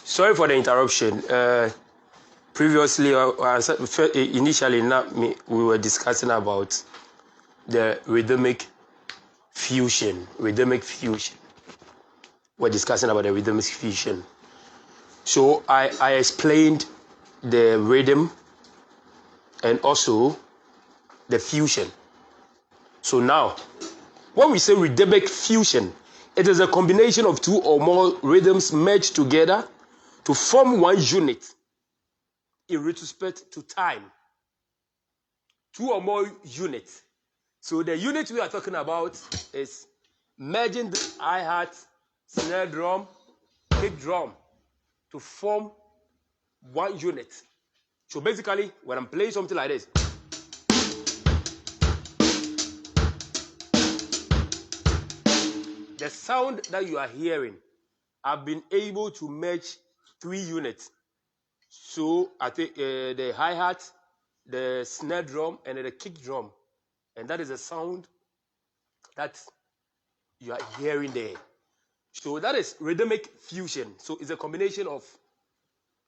Sorry for the interruption. Previously, initially, we were discussing about the rhythmic fusion. We're discussing about the rhythmic fusion. So I explained the rhythm and also the fusion. So now, when we say rhythmic fusion, it is a combination of two or more rhythms merged together to form one unit in respect to time. Two or more units. So the unit we are talking about is merging the hi-hat, snare drum, kick drum to form one unit. So basically, when I'm playing something like this, the sound that you are hearing, I've been able to merge 3 units. So I think the hi-hat, the snare drum, and the kick drum. And that is the sound that you are hearing there. So that is rhythmic fusion. So it's a combination of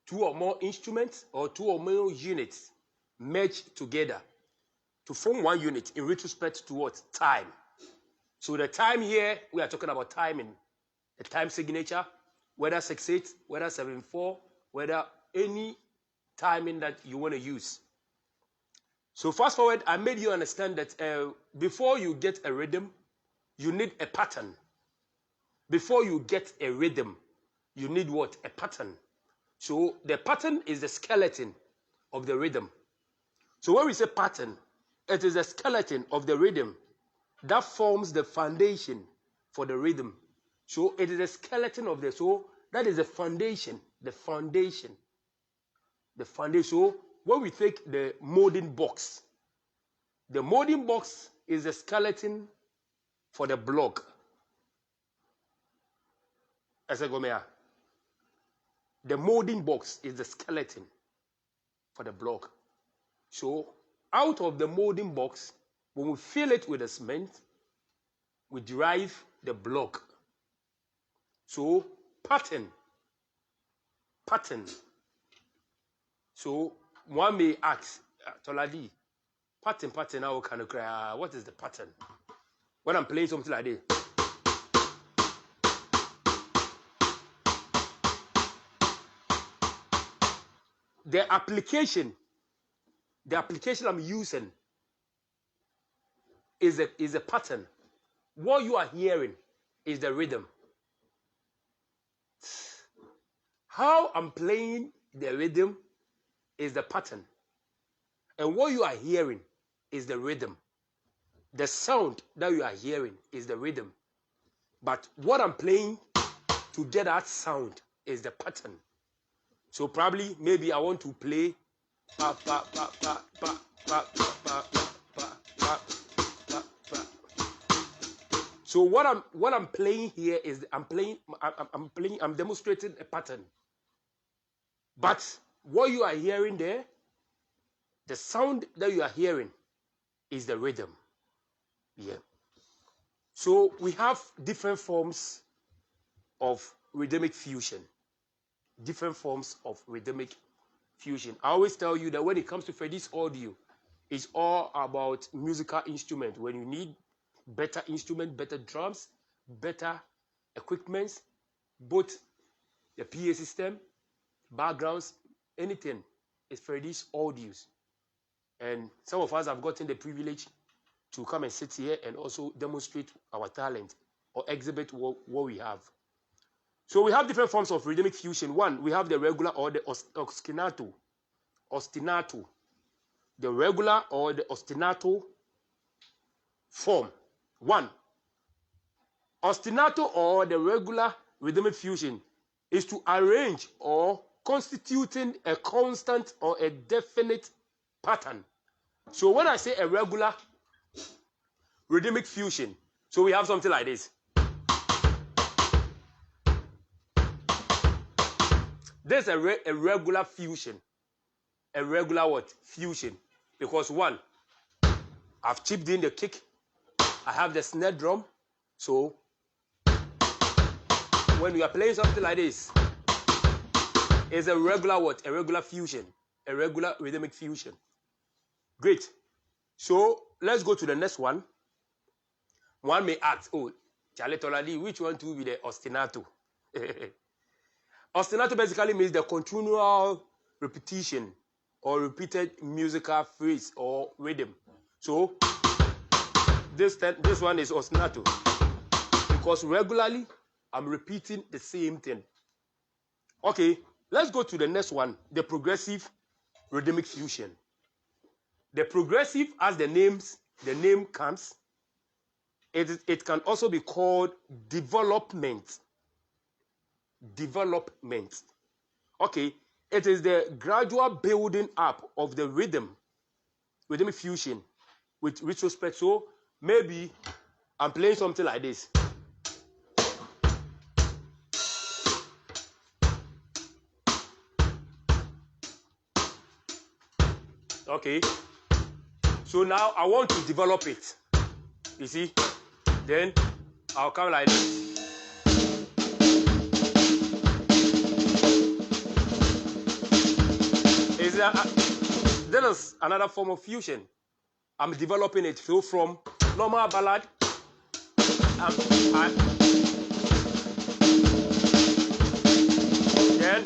2 or more instruments or 2 or more units merged together to form one unit in retrospect to what? Time. So the time here, we are talking about timing. The time signature, whether 6/8, whether 7/4, whether any timing that you want to use. So fast forward, I made you understand that before you get a rhythm, you need a pattern. Before you get a rhythm, you need what? A pattern. So the pattern is the skeleton of the rhythm. So when we say pattern, it is the skeleton of the rhythm that forms the foundation for the rhythm. So it is the skeleton of the, so that is the foundation, the foundation. So when we take the molding box, the molding box is the skeleton for the block. The molding box is the skeleton for the block. So out of the molding box, when we fill it with the cement, we derive the block. So pattern. So one may ask, Toladi, pattern, how can I cry? What is the pattern? When I'm playing something like this, the application I'm using is a pattern. What you are hearing is the rhythm. How I'm playing the rhythm is the pattern. And what you are hearing is the rhythm. The sound that you are hearing is the rhythm. But what I'm playing to get that sound is the pattern. So probably, maybe I want to play So what I'm playing here is I'm demonstrating a pattern. But what you are hearing there, the sound that you are hearing is the rhythm. Yeah. So we have different forms of rhythmic fusion. Different forms of rhythmic fusion. I always tell you that when it comes to Freddy's audio, it's all about musical instrument. When you need better instrument, better drums, better equipment, both the PA system, backgrounds, anything, is Freddy's audios. And some of us have gotten the privilege to come and sit here and also demonstrate our talent or exhibit what we have. So we have different forms of rhythmic fusion. One, we have the regular or the ostinato. The regular or the ostinato form. One, ostinato or the regular rhythmic fusion is to arrange or constituting a constant or a definite pattern. So when I say a regular rhythmic fusion, so we have something like this. This is a regular fusion. A regular what? Fusion. Because one, I've chipped in the kick. I have the snare drum. So when we are playing something like this, it's a regular what? A regular fusion. A regular rhythmic fusion. Great. So let's go to the next one. One may ask, oh, Charlie Toladi, which one to be the ostinato? Ostinato basically means the continual repetition or repeated musical phrase or rhythm. So this one is ostinato because regularly I'm repeating the same thing. Okay, let's go to the next one, the progressive rhythmic fusion. The progressive, as the name comes, it can also be called development. Development. Okay, it is the gradual building up of the rhythmic fusion with retrospect. So maybe I'm playing something like this. Okay, so now I want to develop it. You see, then I'll come like this. Then is another form of fusion. I'm developing it. So from normal ballad, then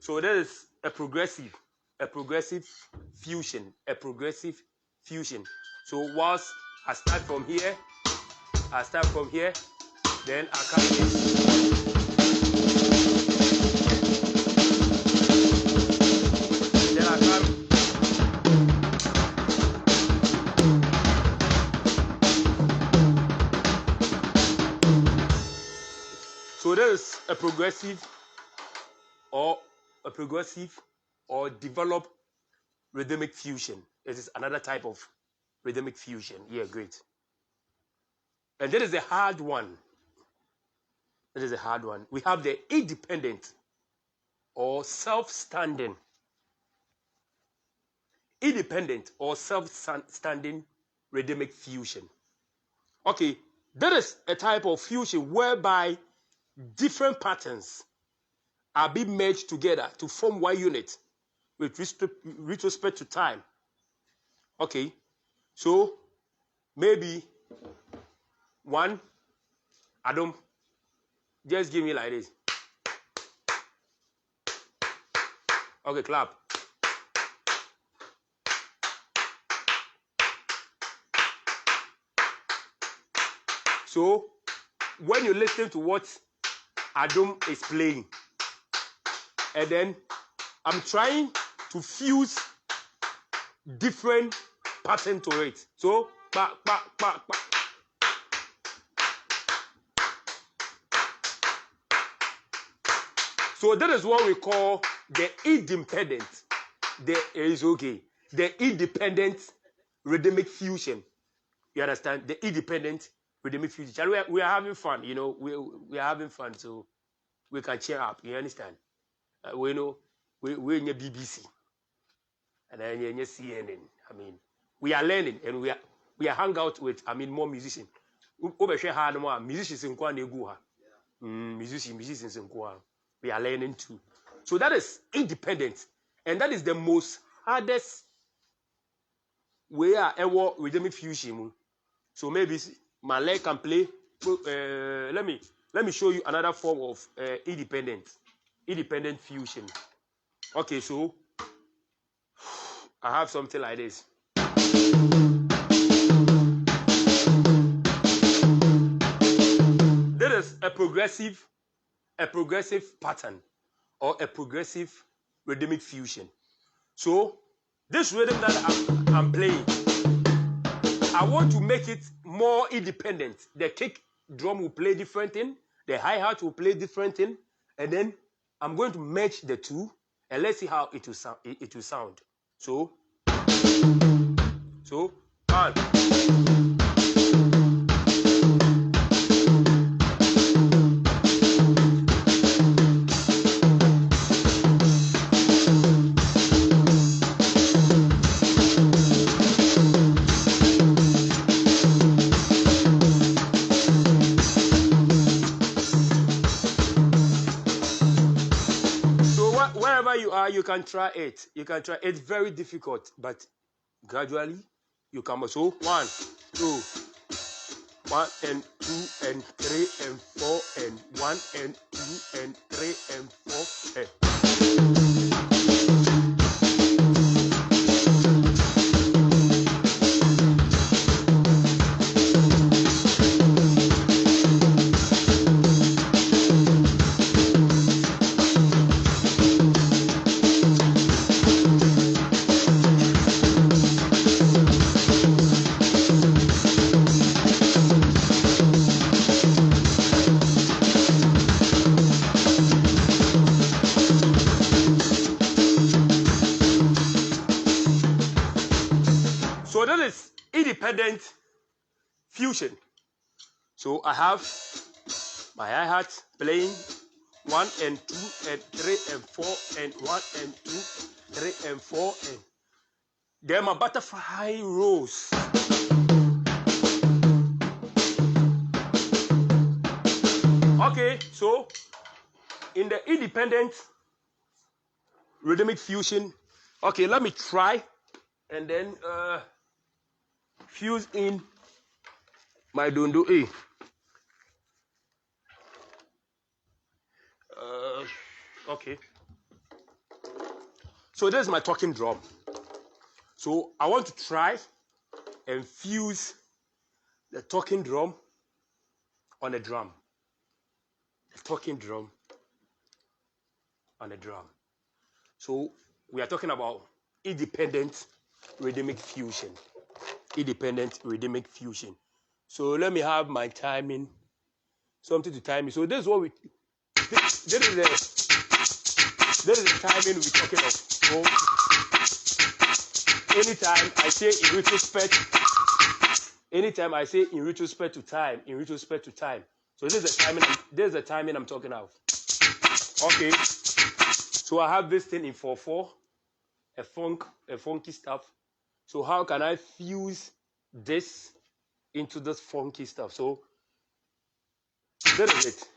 so that is a progressive fusion, So whilst I start from here, then I come this. Then I come. So there is a progressive or developed rhythmic fusion. It is another type of rhythmic fusion. Yeah, great. And that is a hard one. We have the independent or self-standing. Independent or self-standing rhythmic fusion. Okay, that is a type of fusion whereby different patterns are being merged together to form one unit with respect to time. Okay, so maybe one, Adam, just give me like this. Okay, clap. So when you listen to what Adam is playing, and then I'm trying to fuse different pattern to it. So, ba, ba, ba, ba. So that is what we call the independent. The independent rhythmic fusion. You understand? The independent rhythmic fusion. We are having fun, you know. We are having fun, so we can cheer up. You understand? We know we're in BBC and then in CNN. I mean, we are learning and we are hang out with more musicians. Musicians in musicians in we are learning too. So that is independent, and that is the most hardest way ever rhythmic fusion. So maybe my leg can play. Let me show you another form of independent fusion. Okay, so I have something like this. There is a progressive pattern or a progressive rhythmic fusion. So this rhythm that I'm playing, I want to make it more independent. The kick drum will play different thing, the hi-hat will play different thing, and then I'm going to merge the two and let's see how it will sound. So one. wherever you are, you can try it. You can try. It's very difficult, but gradually you come. So 1, 2, 1 and 2 and 3 and 4 and 1 and 2 and 3 and 4 and. So that is independent fusion. So I have my hi-hat playing 1 and 2 and 3 and 4 and 1 and 2, 3 and 4 and then my butterfly rose. Okay, so in the independent rhythmic fusion, okay, let me try and then fuse in my dondo A. Okay. So this is my talking drum. So I want to try and fuse the talking drum on a drum. The talking drum on a drum. So we are talking about independent rhythmic fusion. Independent rhythmic fusion. So let me have my timing, something to time me. So this is what this is the timing we're talking of. So anytime I say in retrospect to time, in retrospect to time. So this is the timing I'm talking of. Okay. So I have this thing in 4/4, a funky stuff. So how can I fuse this into this funky stuff? So that is it.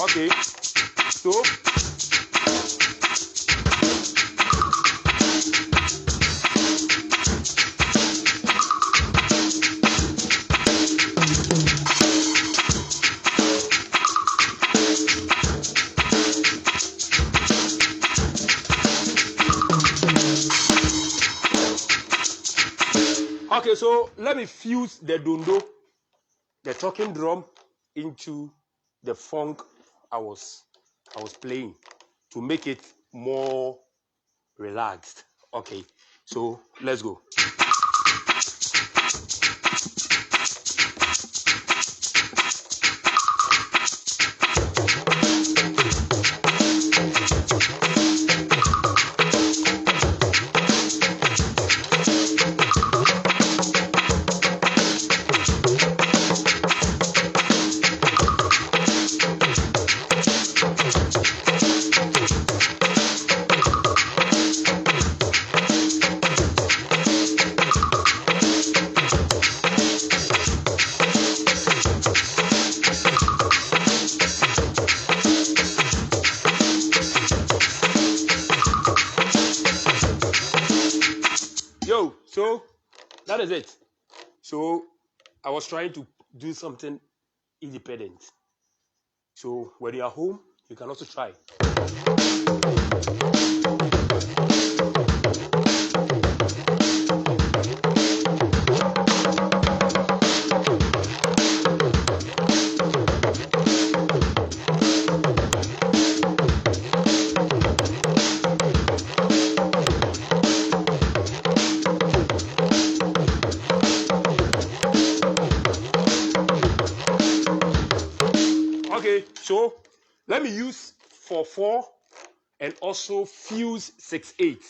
Okay. So okay, so let me fuse the dondo, the talking drum, into the funk I was playing to make it more relaxed. Okay, so let's go. So that is it. So I was trying to do something independent. So when you are home, you can also try. Okay, so let me use 4/4 and also fuse 6/8.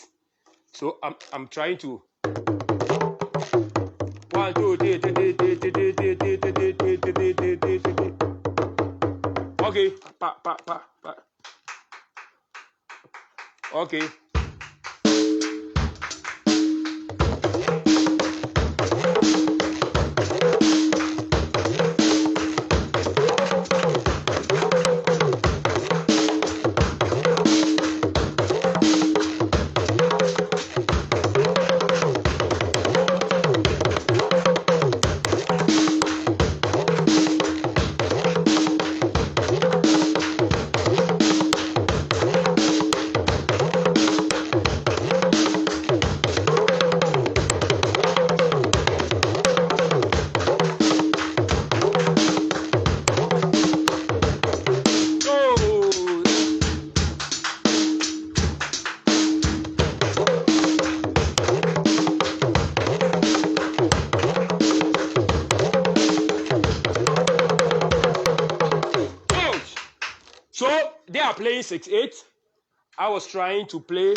So I'm trying to 1, 2, 3. Okay, okay. So they are playing 6/8. I was trying to play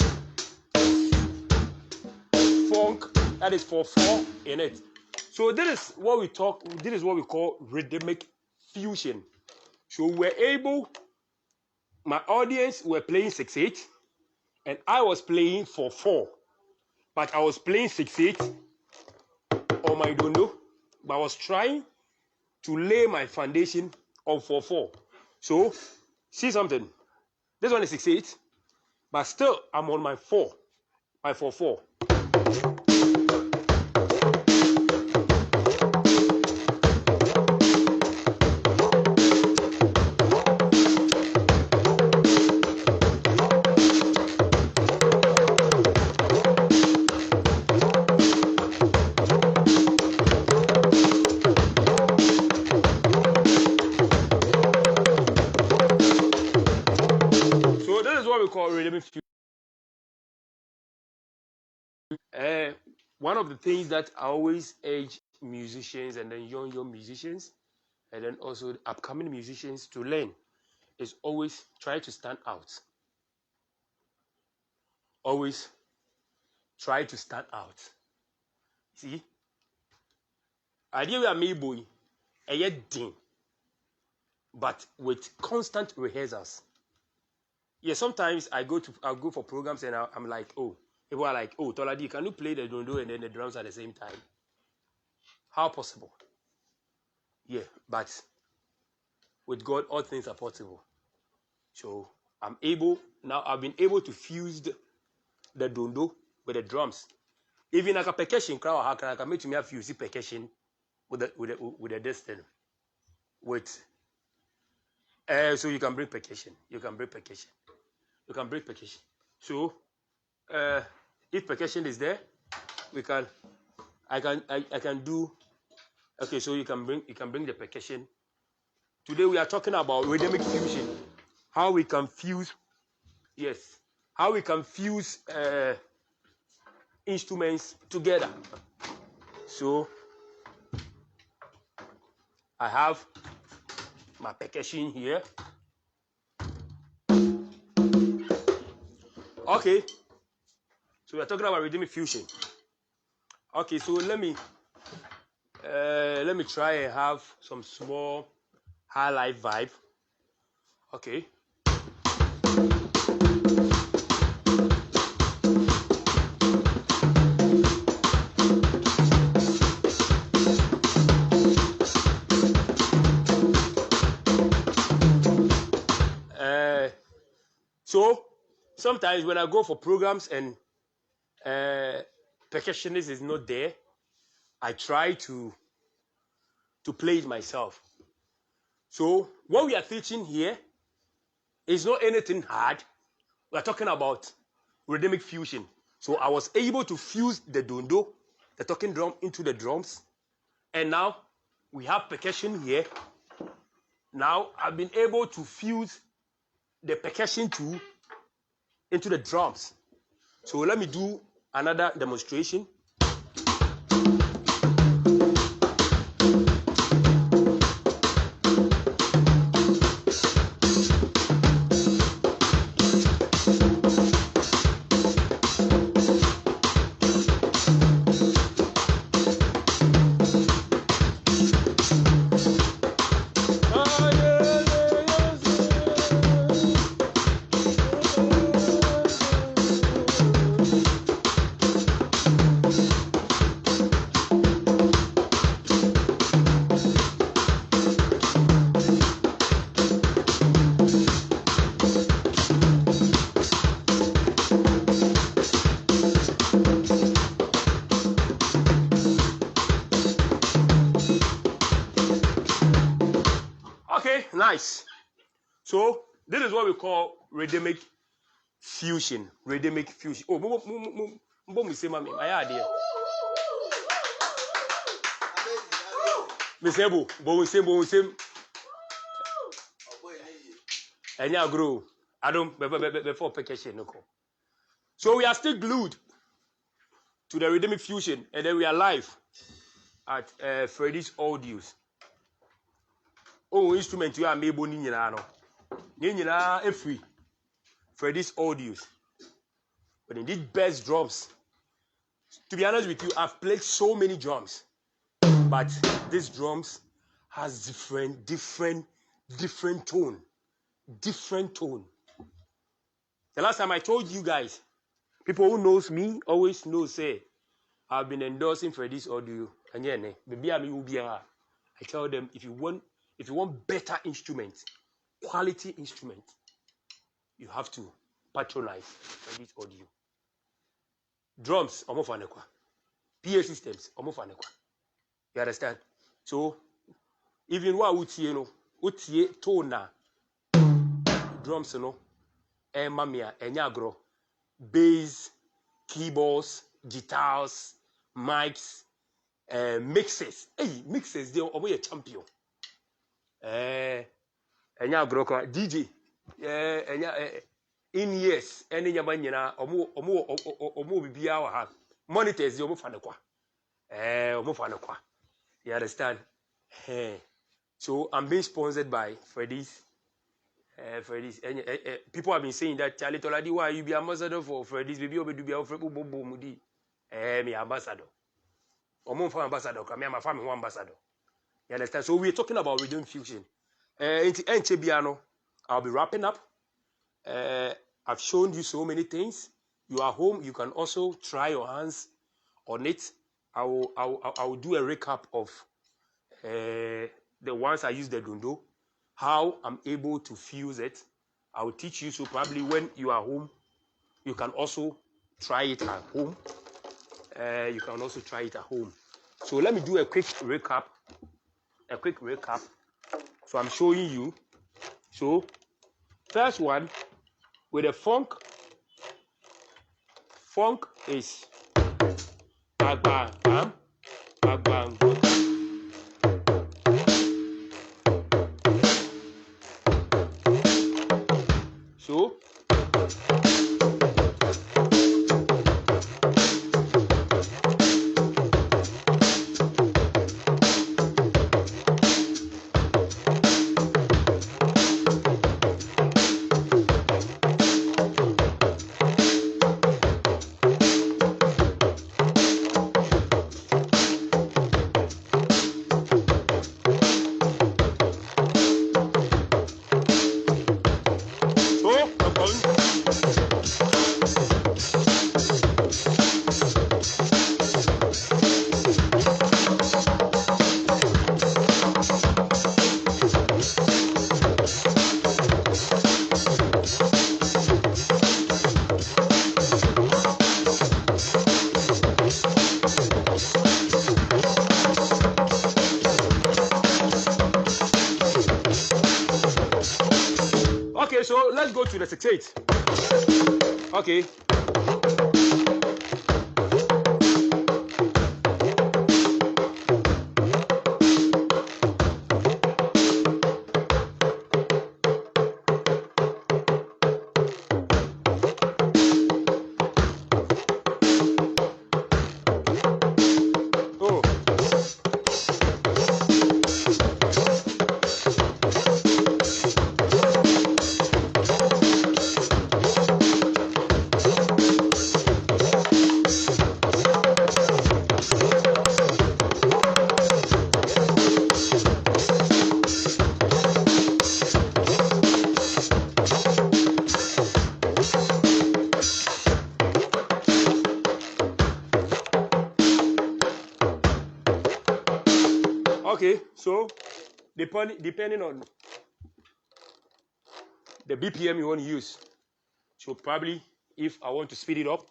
funk, that is 4/4 in it. So this is what we call rhythmic fusion. So we're able, my audience were playing 6/8 and I was playing 4/4. But I was playing 6/8 on my dondo, but I was trying to lay my foundation on 4/4. So see something. This one is 6/8, but still I'm on my 4/4. So this is what we call rhythmic fusion. One of the things that I always urge musicians and then young musicians and then also upcoming musicians to learn is always try to stand out. Always try to stand out. See? Idea we are made boy, a yet din, but with constant rehearsals. Yeah, sometimes I'll go for programs and I'm like, oh, people are like, oh, Toladi, can you play the dondo and then the drums at the same time? How possible? Yeah, but with God, all things are possible. So I've been able to fuse the dondo with the drums. Even like a percussion crowd, how can I make me fuse percussion with the distance with so you can bring percussion. You can bring percussion. So if percussion is there, I can do. Okay, so you can bring the percussion. Today we are talking about rhythmic fusion. How we can fuse, yes, how we can fuse instruments together. So I have my percussion here. Okay, so we are talking about rhythmic fusion. Okay, so let me try and have some small high life vibe. Okay. So sometimes when I go for programs and percussionist is not there, I try to play it myself. So what we are teaching here is not anything hard. We are talking about rhythmic fusion. So I was able to fuse the dondo, the talking drum, into the drums. And now we have percussion here. Now I've been able to fuse the percussion too into the drums. So let me do another demonstration. Okay, nice. So this is what we call rhythmic fusion. Rhythmic fusion. Oh, me say, mami, my idea. Me say, bo say. Enya grow. I don't before percussion no come. So we are still glued to the rhythmic fusion, and then we are live at Freddy's Audios. Oh, instrument you are made boni nyina no. Free for these audios. But they need best drums. To be honest with you, I've played so many drums, but these drums has different tone. Different tone. The last time I told you guys, people who knows me always know, say, I've been endorsing for this audio. And yeah, maybe I tell them, if you want better instrument, quality instrument, you have to patronize for this audio. Drums, omofanekwa. PA systems, omofanekwa. You understand? So, even what utie tona drums, mamia, enyagro, bass, keyboards, guitars, mics, mixes. Hey, mixes, they are a champion. Enyagro, DJ, in years, any yamanyana, omo bibia wa monitors, the omofanekwa. Omofanekwa. You understand? So I'm being sponsored by Freddy's. People have been saying that Charlie Toladi, why you be ambassador for Freddy's? Baby, you be ambassador. Me ambassador. Omo for ambassador. Come here, my family ambassador. You understand? So we're talking about rhythm fusion. I'll be wrapping up. I've shown you so many things. You are home. You can also try your hands on it. I will do a recap of the ones I use the dundo, how I'm able to fuse it. I will teach you, so probably when you are home, you can also try it at home. So let me do a quick recap. So I'm showing you. So first one with the funk. Funk is bang bang bang bang bang bang. So okay, so let's go to the 6/8. Okay. Okay, so depending on the BPM you want to use, so probably if I want to speed it up,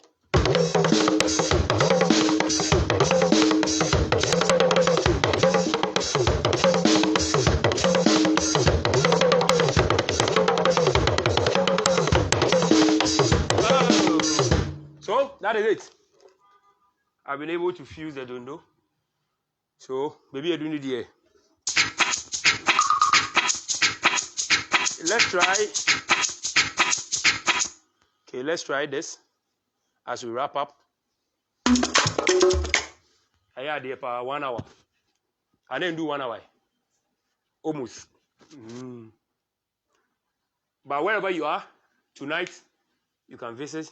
so that is it. I've been able to fuse the dundo. So maybe I do need here. Let's try. Okay, let's try this as we wrap up. I had here for 1 hour. I didn't do 1 hour. Almost. But wherever you are, tonight, you can visit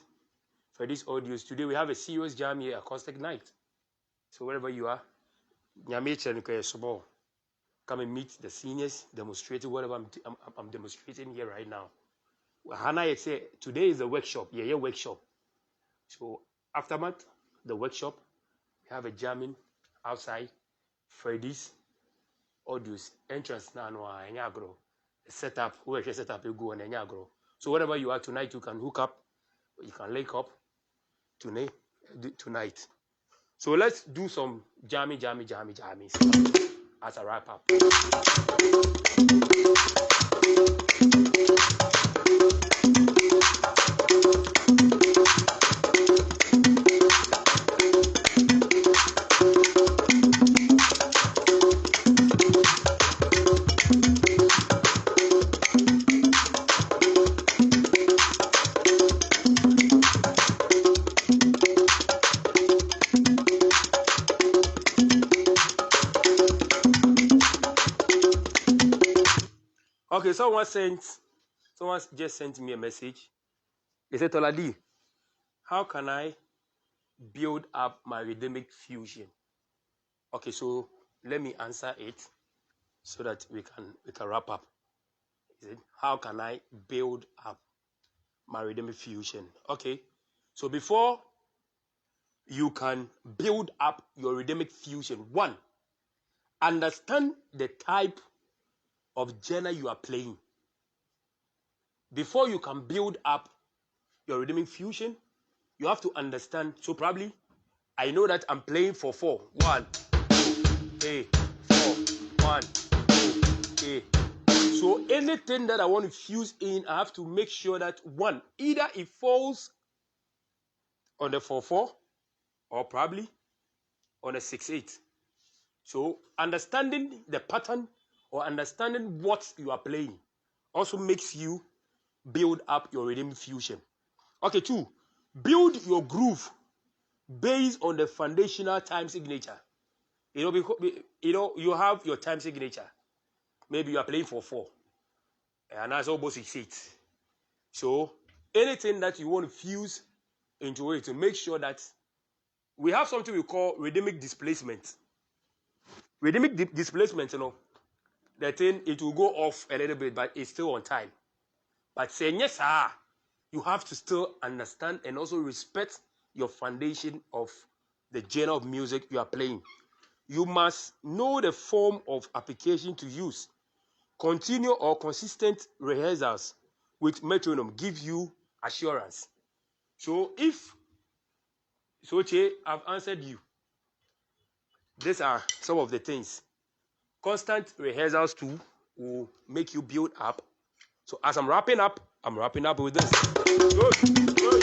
for these audios. Today, we have a serious jam here, acoustic night. So wherever you are, come and meet the seniors, demonstrating whatever I'm demonstrating here right now. Hannah say today is a workshop, workshop. So aftermath, the workshop, we have a jamming outside. Freddy's audios entrance now the setup, who actually set up you go and grow. So wherever you are tonight, you can hook up, you can link up tonight. So let's do some jammy as a wrap up. Okay, someone just sent me a message. They said, Toladi, how can I build up my rhythmic fusion? Okay, so let me answer it so that we can wrap up. He said, how can I build up my rhythmic fusion? Okay, so before you can build up your rhythmic fusion, one, understand the type of genre you are playing. Before you can build up your rhythmic fusion, you have to understand. So probably, I know that I'm playing for 4. 1, 2, 4. 1, 2, So anything that I want to fuse in, I have to make sure that one, either it falls on the 4/4 or probably on a 6/8. So understanding the pattern or understanding what you are playing also makes you build up your rhythm fusion. Okay, 2, build your groove based on the foundational time signature. You have your time signature. Maybe you are playing for 4, and that's almost 6/8. So anything that you want to fuse into it, to make sure that we have something we call rhythmic displacement. Rhythmic displacement, the thing, it will go off a little bit, but it's still on time. But saying yes, you have to still understand and also respect your foundation of the genre of music you are playing. You must know the form of application to use. Continue or consistent rehearsals with metronome give you assurance. So I've answered you. These are some of the things. Constant rehearsals too will make you build up. So as I'm wrapping up with this. Good.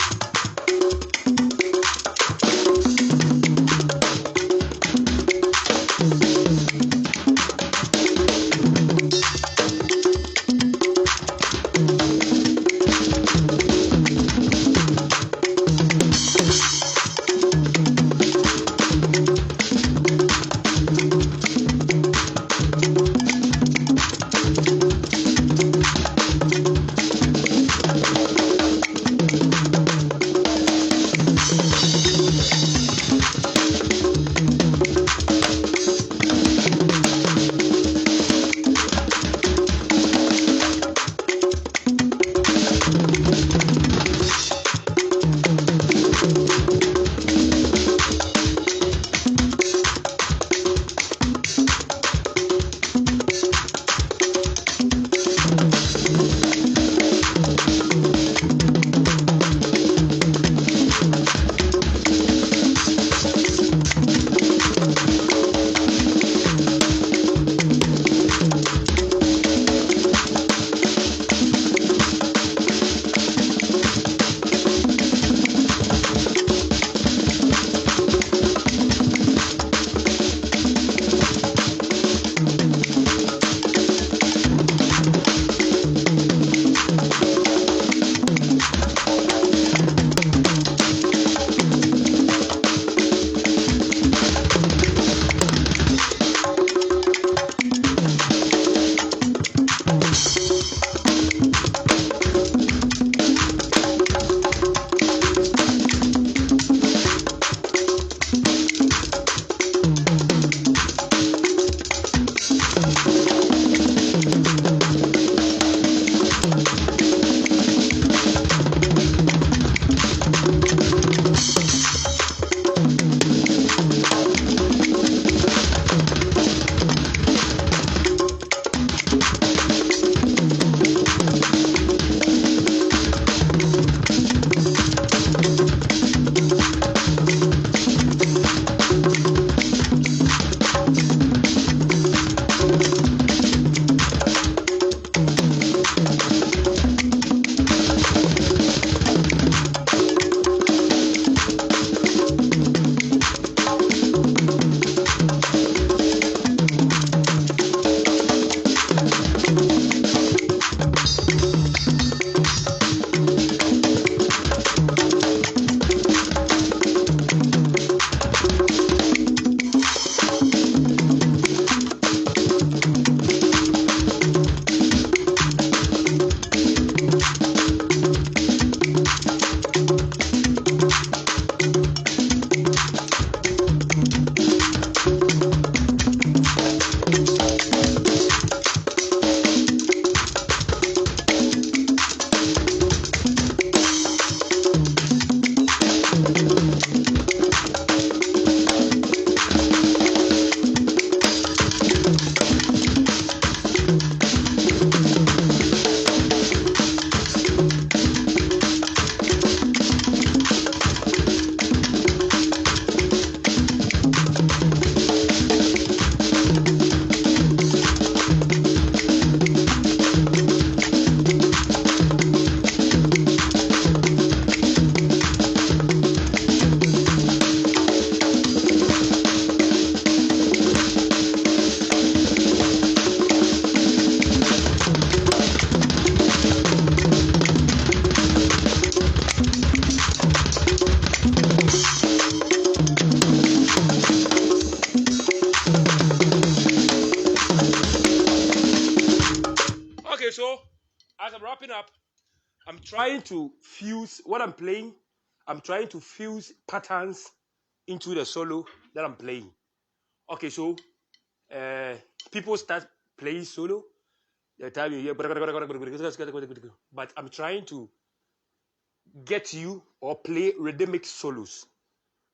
Okay, so as I'm wrapping up, I'm trying to fuse what I'm playing. I'm trying to fuse patterns into the solo that I'm playing. Okay, so people start playing solo. The time you hear, but I'm trying to get you or play rhythmic solos.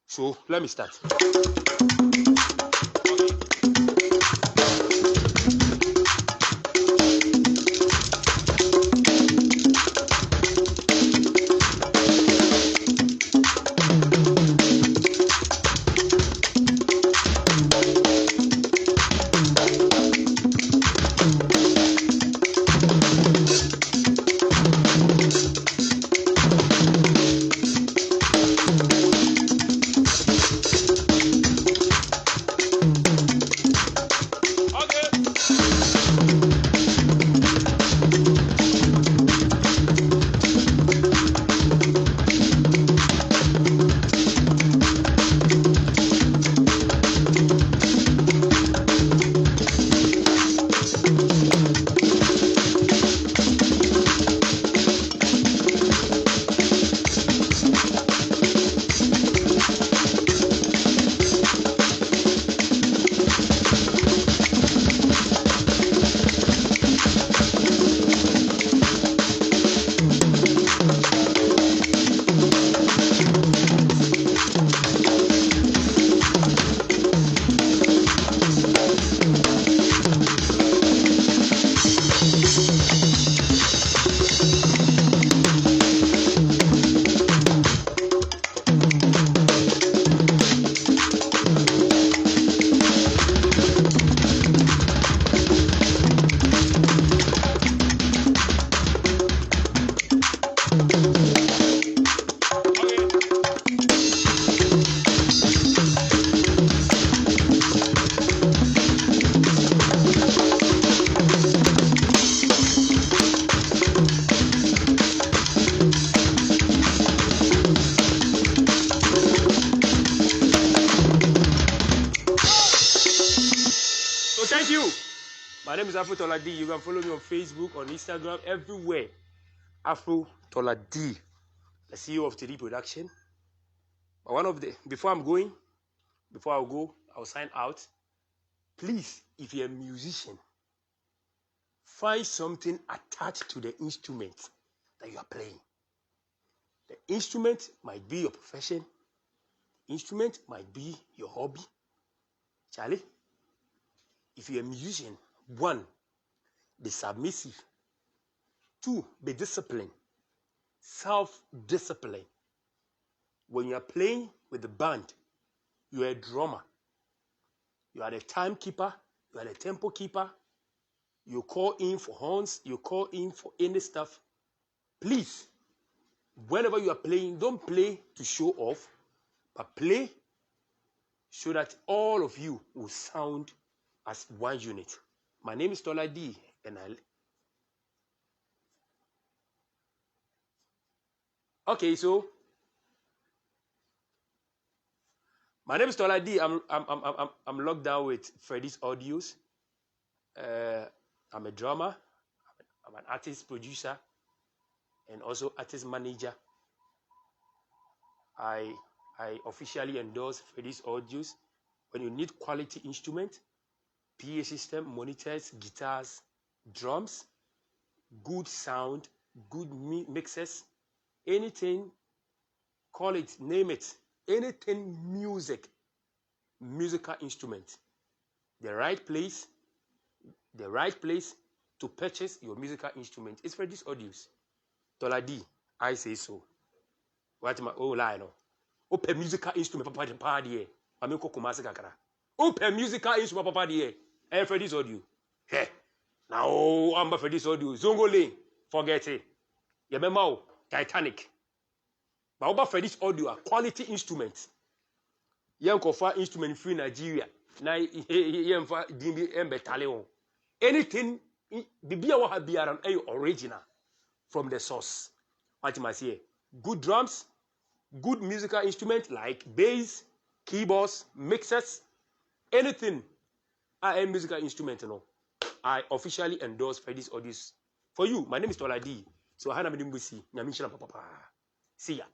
So let me start. So thank you. My name is Afro Toladi. You can follow me on Facebook, on Instagram, everywhere. Afro Toladi, the CEO of 3D Production. But before I'll go, I'll sign out. Please, if you're a musician, find something attached to the instrument that you are playing. The instrument might be your profession. Instrument might be your hobby. Charlie, if you're a musician, 1, be submissive. 2, be disciplined. Self-discipline. When you are playing with the band, you are a drummer. You are the timekeeper. You are the tempo keeper. You call in for horns. You call in for any stuff. Please, whenever you are playing, don't play to show off, but play so that all of you will sound as one unit. My name is Tola D, and okay, so my name is Tola D. I'm locked down with Freddy's Audios. I'm a drummer. I'm an artist producer, and also artist manager. I officially endorse Freddy's Audios. When you need quality instrument, PA system, monitors, guitars, drums, good sound, good mixes, anything, call it, name it, anything musical instrument, the right place to purchase your musical instrument is Freddy's Audios. Tola D, I say so. What my lie no? Open musical instrument papa de Mami ko kumase kakra. Open musical instrument papa de Freddy's Audio. Hey. Now I'm Freddy's Audio. Zongo Lane. Forget it. You remember Titanic. But over Freddy's Audio, quality instruments. Young kofa instrument free Nigeria. Na yemfa dimbi embetale on. Anything bibia wa biaran original from the source. What you must hear. Good drums, good musical instrument like bass, keyboards, mixers, anything. Musical instrument, I officially endorse Freddy's Audios For you, my name is Toladi. So Hana Midimbusi, Nyamisha Papa. See ya.